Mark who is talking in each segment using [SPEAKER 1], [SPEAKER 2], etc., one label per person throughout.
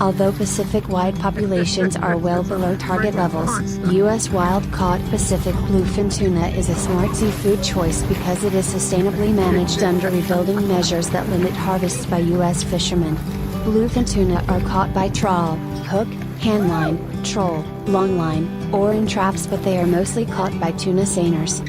[SPEAKER 1] Although Pacific-wide populations are well below target levels, U.S. wild-caught Pacific bluefin tuna is a smart seafood choice because it is sustainably managed under rebuilding measures that limit harvests by U.S. fishermen. Bluefin tuna are caught by trawl, hook, handline, troll, longline, or in traps, but they are mostly caught by tuna seiners.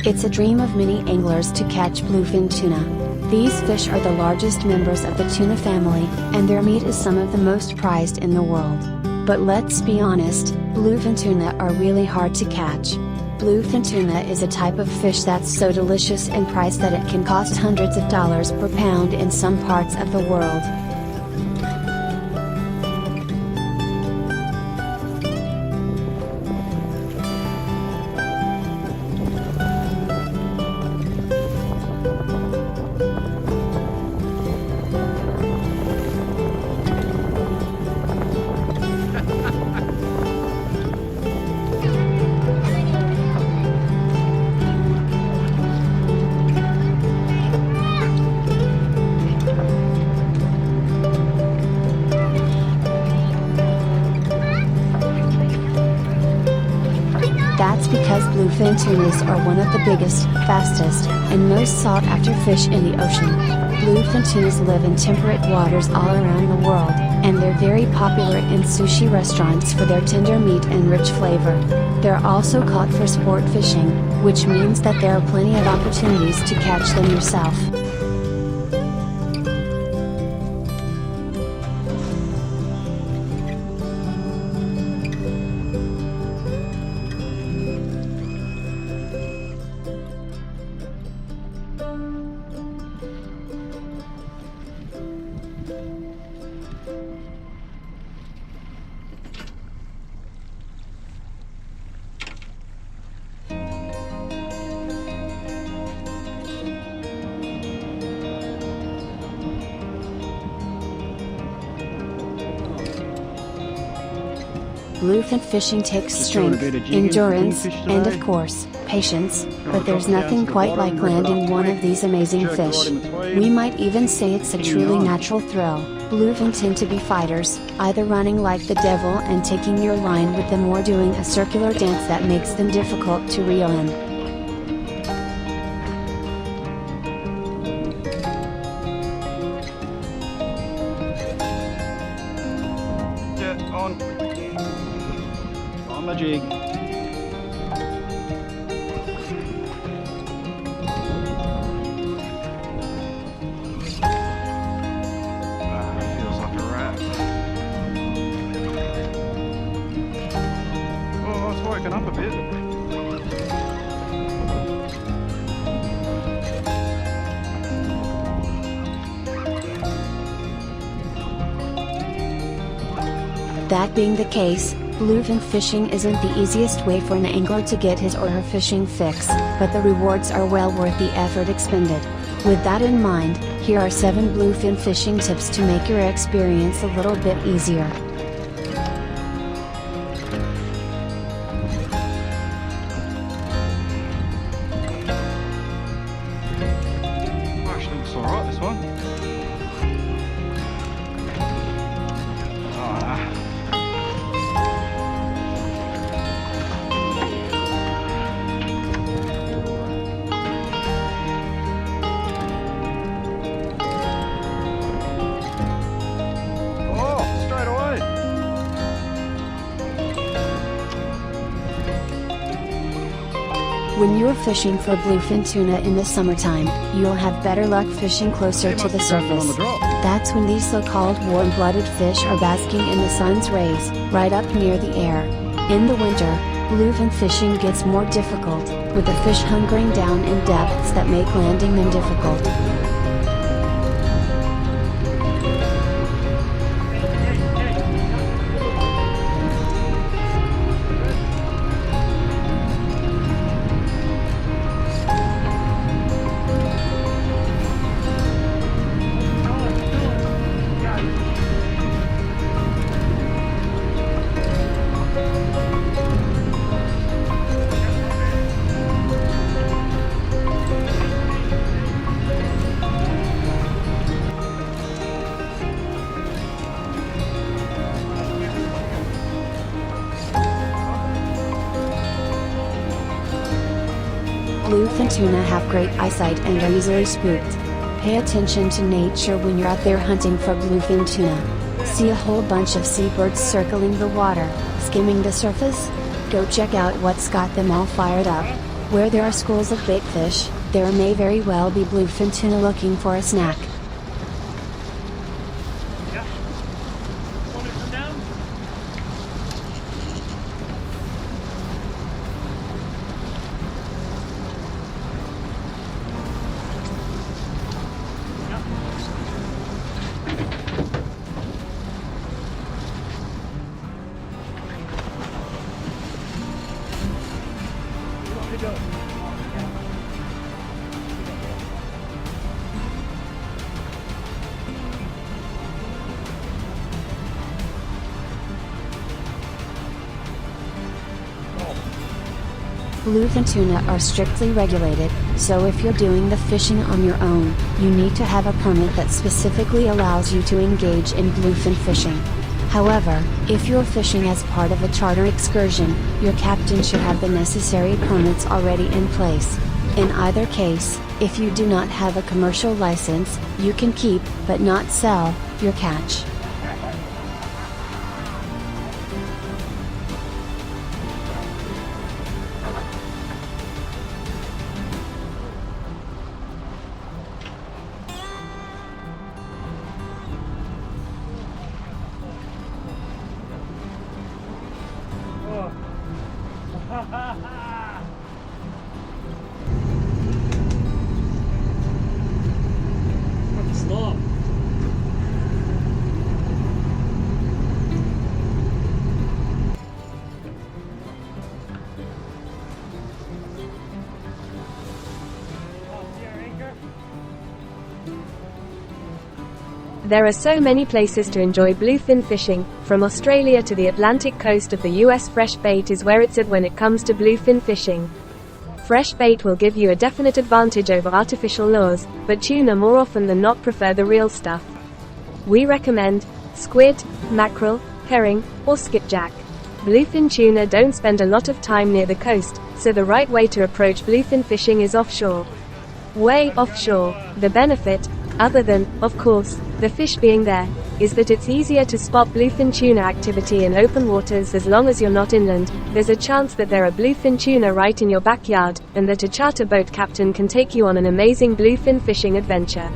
[SPEAKER 1] It's a dream of many anglers to catch bluefin tuna. These fish are the largest members of the tuna family, and their meat is some of the most prized in the world. But let's be honest, bluefin tuna are really hard to catch. Bluefin tuna is a type of fish that's so delicious and priced that it can cost hundreds of dollars per pound in some parts of the world. That's because bluefin tunas are one of the biggest, fastest, and most sought-after fish in the ocean. Bluefin tunas live in temperate waters all around the world, and they're very popular in sushi restaurants for their tender meat and rich flavor. They're also caught for sport fishing, which means that there are plenty of opportunities to catch them yourself. Bluefin fishing takes strength, endurance, and of course, patience, but there's nothing quite like landing one of these amazing fish. We might even say it's a truly natural thrill. Bluefin tend to be fighters, either running like the devil and taking your line with them or doing a circular dance that makes them difficult to reel in.
[SPEAKER 2] On my jig. Feels like a wrap. Oh, it's woken up a bit.
[SPEAKER 1] That being the case, bluefin fishing isn't the easiest way for an angler to get his or her fishing fix, but the rewards are well worth the effort expended. With that in mind, here are 7 bluefin fishing tips to make your experience a little bit easier.
[SPEAKER 2] Actually looks alright, this one.
[SPEAKER 1] When you're fishing for bluefin tuna in the summertime, you'll have better luck fishing closer to the surface. That's when these so-called warm-blooded fish are basking in the sun's rays, right up near the air. In the winter, bluefin fishing gets more difficult, with the fish hunkering down in depths that make landing them difficult. Bluefin tuna have great eyesight and are easily spooked. Pay attention to nature when you're out there hunting for bluefin tuna. See a whole bunch of seabirds circling the water, skimming the surface? Go check out what's got them all fired up. Where there are schools of bait fish, there may very well be bluefin tuna looking for a snack. Bluefin tuna are strictly regulated, so if you're doing the fishing on your own, you need to have a permit that specifically allows you to engage in bluefin fishing. However, if you're fishing as part of a charter excursion, your captain should have the necessary permits already in place. In either case, if you do not have a commercial license, you can keep, but not sell, your catch.
[SPEAKER 3] Stop.
[SPEAKER 4] There are so many places to enjoy bluefin fishing, from Australia to the Atlantic coast of the US. Fresh bait is where it's at when it comes to bluefin fishing. Fresh bait will give you a definite advantage over artificial lures, but tuna more often than not prefer the real stuff. We recommend squid, mackerel, herring, or skipjack. Bluefin tuna don't spend a lot of time near the coast, so the right way to approach bluefin fishing is offshore. Way offshore. The benefit, other than, of course, the fish being there, is that it's easier to spot bluefin tuna activity in open waters. As long as you're not inland, there's a chance that there are bluefin tuna right in your backyard, and that a charter boat captain can take you on an amazing bluefin fishing adventure.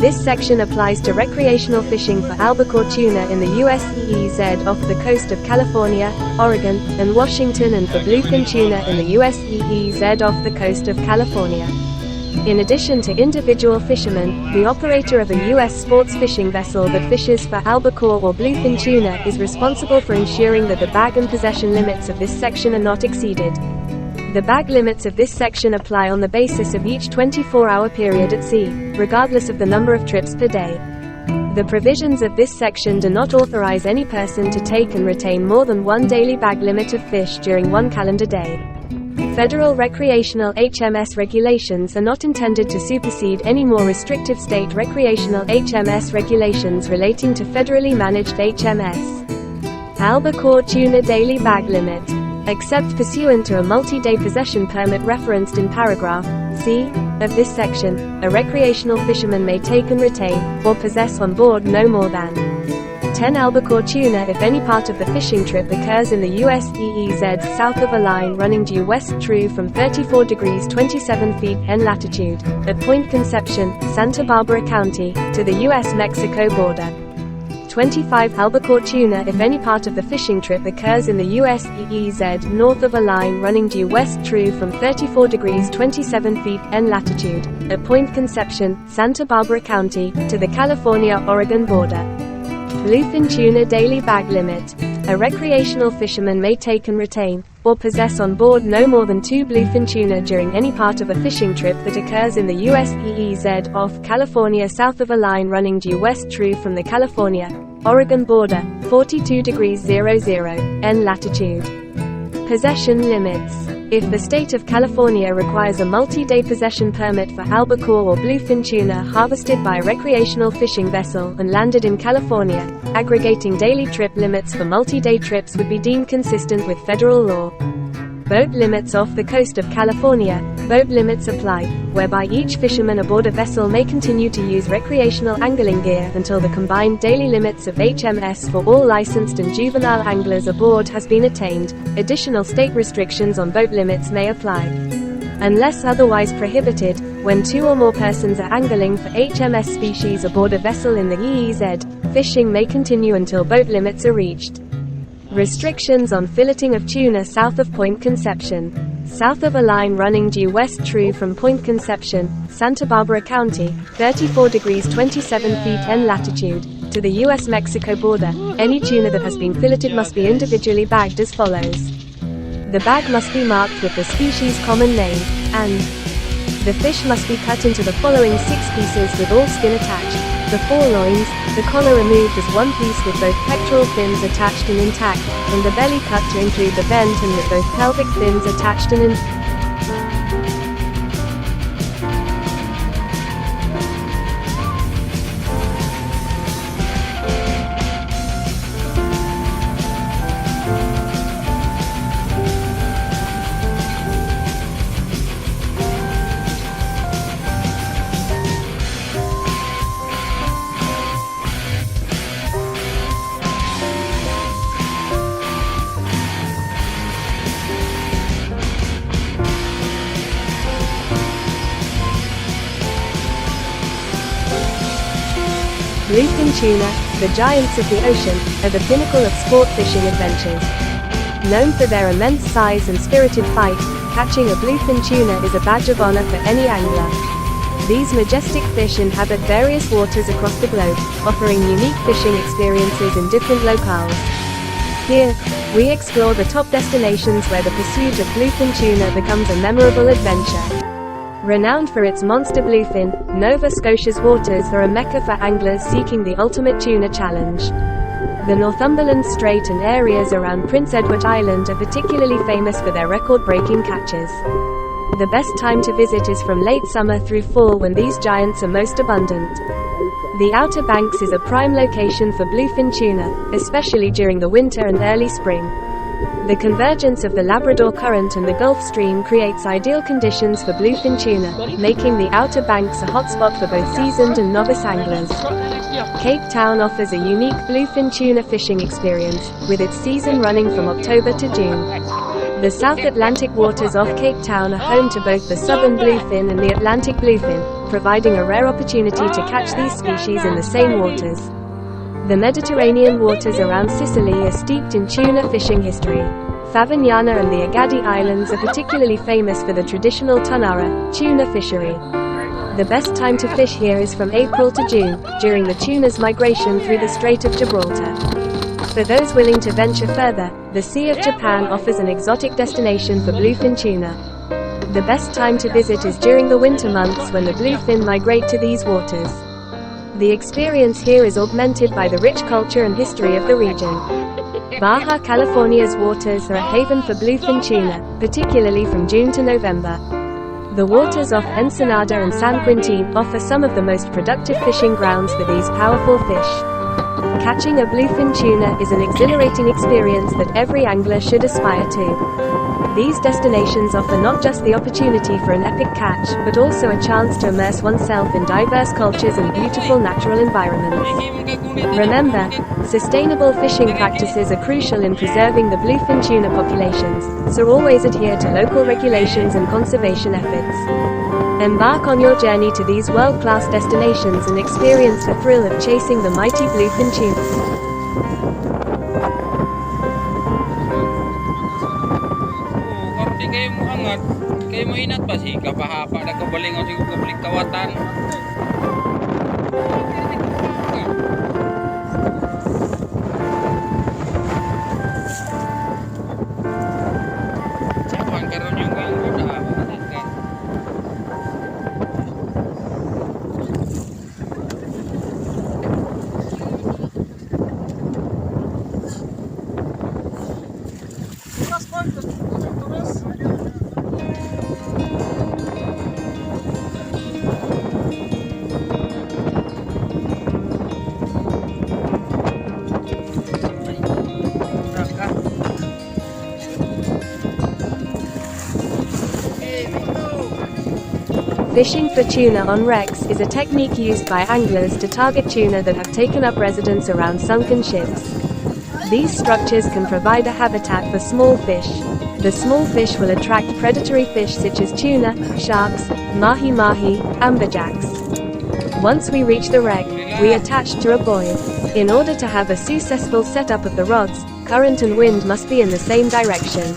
[SPEAKER 4] This section applies to recreational fishing for albacore tuna in the US EEZ off the coast of California, Oregon, and Washington, and for bluefin tuna in the US EEZ off the coast of California. In addition to individual fishermen, the operator of a US sports fishing vessel that fishes for albacore or bluefin tuna is responsible for ensuring that the bag and possession limits of this section are not exceeded. The bag limits of this section apply on the basis of each 24-hour period at sea, regardless of the number of trips per day. The provisions of this section do not authorize any person to take and retain more than one daily bag limit of fish during one calendar day. Federal recreational HMS regulations are not intended to supersede any more restrictive state recreational HMS regulations relating to federally managed HMS. Albacore tuna daily bag limit. Except pursuant to a multi-day possession permit referenced in paragraph C. Of this section, a recreational fisherman may take and retain, or possess on board no more than 10 albacore tuna if any part of the fishing trip occurs in the US EEZ south of a line running due west true from 34 degrees 27 feet N latitude, at Point Conception, Santa Barbara County, to the US-Mexico border. 25 albacore tuna if any part of the fishing trip occurs in the US EEZ north of a line running due west true from 34 degrees 27 feet N latitude, at Point Conception, Santa Barbara County, to the California-Oregon border. Bluefin tuna daily bag limit. A recreational fisherman may take and retain, or possess on board no more than 2 bluefin tuna during any part of a fishing trip that occurs in the US EEZ off California south of a line running due west true from the California-Oregon border, 42 degrees 00 N latitude. Possession limits. If the state of California requires a multi-day possession permit for albacore or bluefin tuna harvested by a recreational fishing vessel and landed in California, aggregating daily trip limits for multi-day trips would be deemed consistent with federal law. Boat limits off the coast of California. Boat limits apply, whereby each fisherman aboard a vessel may continue to use recreational angling gear until the combined daily limits of HMS for all licensed and juvenile anglers aboard has been attained. Additional state restrictions on boat limits may apply. Unless otherwise prohibited, when 2 or more persons are angling for HMS species aboard a vessel in the EEZ, fishing may continue until boat limits are reached. Restrictions on filleting of tuna south of Point Conception. South of a line running due west true from Point Conception, Santa Barbara County, 34 degrees 27 feet N latitude, to the US-Mexico border, any tuna that has been filleted must be individually bagged as follows. The bag must be marked with the species common name, and the fish must be cut into the following 6 pieces with all skin attached. The forelines, the collar removed as one piece with both pectoral fins attached and intact, and the belly cut to include the vent and with both pelvic fins attached and intact. Bluefin tuna, the giants of the ocean, are the pinnacle of sport fishing adventures. Known for their immense size and spirited fight, catching a bluefin tuna is a badge of honor for any angler. These majestic fish inhabit various waters across the globe, offering unique fishing experiences in different locales. Here, we explore the top destinations where the pursuit of bluefin tuna becomes a memorable adventure. Renowned for its monster bluefin, Nova Scotia's waters are a mecca for anglers seeking the ultimate tuna challenge. The Northumberland Strait and areas around Prince Edward Island are particularly famous for their record-breaking catches. The best time to visit is from late summer through fall when these giants are most abundant. The Outer Banks is a prime location for bluefin tuna, especially during the winter and early spring. The convergence of the Labrador Current and the Gulf Stream creates ideal conditions for bluefin tuna, making the Outer Banks a hotspot for both seasoned and novice anglers. Cape Town offers a unique bluefin tuna fishing experience, with its season running from October to June. The South Atlantic waters off Cape Town are home to both the southern bluefin and the Atlantic bluefin, providing a rare opportunity to catch these species in the same waters. The Mediterranean waters around Sicily are steeped in tuna fishing history. Favignana and the Agadi Islands are particularly famous for the traditional Tunara tuna fishery. The best time to fish here is from April to June, during the tuna's migration through the Strait of Gibraltar. For those willing to venture further, the Sea of Japan offers an exotic destination for bluefin tuna. The best time to visit is during the winter months when the bluefin migrate to these waters. The experience here is augmented by the rich culture and history of the region. Baja California's waters are a haven for bluefin tuna, particularly from June to November. The waters off Ensenada and San Quintin offer some of the most productive fishing grounds for these powerful fish. Catching a bluefin tuna is an exhilarating experience that every angler should aspire to. These destinations offer not just the opportunity for an epic catch, but also a chance to immerse oneself in diverse cultures and beautiful natural environments. Remember, sustainable fishing practices are crucial in preserving the bluefin tuna populations, so always adhere to local regulations and conservation efforts. Embark on your journey to these world-class destinations and experience the thrill of chasing the mighty bluefin tuna.
[SPEAKER 5] Di kayo mo angat, kayo mo inat pa si kapahapa na kabalingon si kabalik kawatan. Siapa karon yung ganggu dah angat kan.
[SPEAKER 4] Fishing for tuna on wrecks is a technique used by anglers to target tuna that have taken up residence around sunken ships. These structures can provide a habitat for small fish. The small fish will attract predatory fish such as tuna, sharks, mahi-mahi, amberjacks. Once we reach the wreck, we attach to a buoy. In order to have a successful setup of the rods, current and wind must be in the same direction.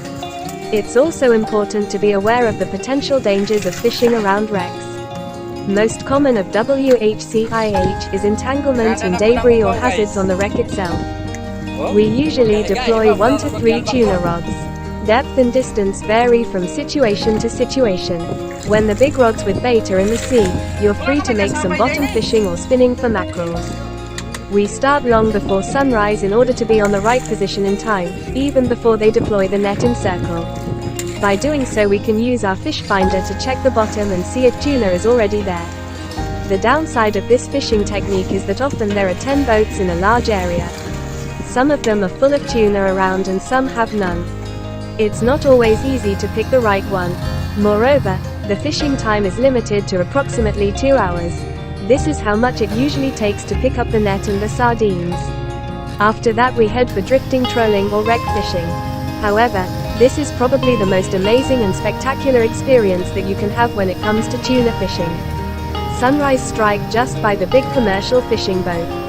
[SPEAKER 4] It's also important to be aware of the potential dangers of fishing around wrecks. Most common of WHCIH is entanglement in debris or hazards on the wreck itself. We usually deploy 1 to 3 tuna rods. Depth and distance vary from situation to situation. When the big rods with bait are in the sea, you're free to make some bottom fishing or spinning for mackerels. We start long before sunrise in order to be on the right position in time, even before they deploy the net in circle. By doing so we can use our fish finder to check the bottom and see if tuna is already there. The downside of this fishing technique is that often there are 10 boats in a large area. Some of them are full of tuna around and some have none. It's not always easy to pick the right one. Moreover, the fishing time is limited to approximately 2 hours. This is how much it usually takes to pick up the net and the sardines. After that we head for drifting trolling or wreck fishing. However, this is probably the most amazing and spectacular experience that you can have when it comes to tuna fishing. Sunrise strike just by the big commercial fishing boat.